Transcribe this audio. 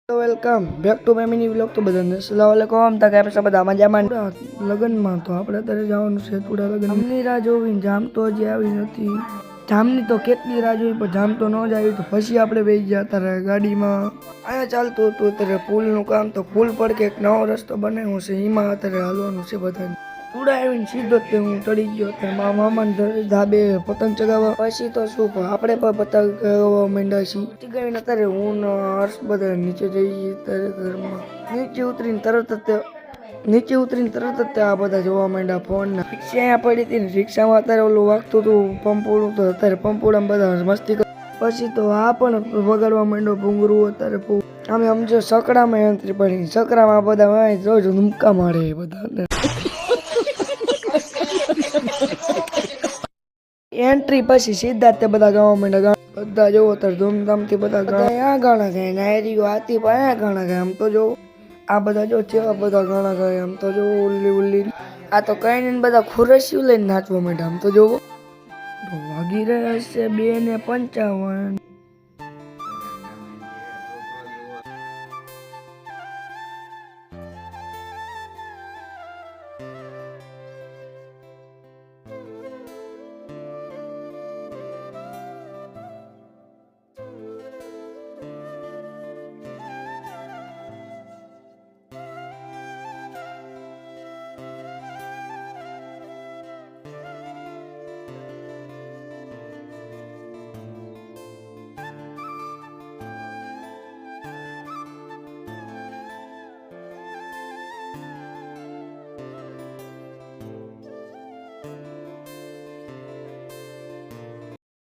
તો welcome back to my mini vlog. તો બધાને અસલામ વાલેકુમ. તો આપણે બધા મજામાં લગ્નમાં તો આપણે અત્યારે જવાનું છે થોડા લગ્ન. જામની રાહ જોવી, જામ તો હજી આવી નથી. જામની તો કેટલી રાહ જોઈ પણ જામ તો ન જ આવી. તો પછી આપણે બેસી ગયા અત્યારે ગાડીમાં. અહીંયા ચાલતું હતું અત્યારે પુલનું કામ. તો પુલ પર કે એક નવો રસ્તો બનાવ્યો છે, એમાં અત્યારે હાલવાનું છે બધાને. ચૂડા આવીને સીધો જ હું ચડી ગયો. મારા મામા ધાબે પતંગ ચગાવવા. પછી તો શું આપણે પણ પતંગ ચગાવવા માંડ્યા છીએ. ચગાવીને અત્યારે હું હર્ષ બધા નીચે જઈએ. અત્યારે ઘરમાં નીચે ઉતરીને તરત જ આ બધા જોવા માંડ્યા ફોન. રિક્ષા અહીંયા પડી હતી ને રિક્ષામાં અત્યારે ઓલું વાગતું હતું પંપોળું. તો અત્યારે પંપોળામાં બધા મસ્તી કરી. પછી તો આ પણ વગાડવા માંડ્યો ભૂંગરું. અત્યારે અમે સમજો સકડામાં એન્ટ્રી પડી. સકડામાં બધા રોજ ધૂમકા મારે બધા. એન્ટ્રી પછી સીધા તે બધા ગાવા માંડ્યા. બધા જોવો અત્યારે ધૂમધામથી બધા આ ગાણા ગાય નાયરીઓ આતી પણ આ ગાણા ગાય. આમ તો જો આ બધા જો કેવા બધા ગાણા ગાય. આમ તો જો ઉલ્લી આ તો કઈ નહીં, બધા ખુરશીઓ લઈને નાચવા માંડ્યા. આમ તો જોવો વાગી રહ્યા છે 2:55.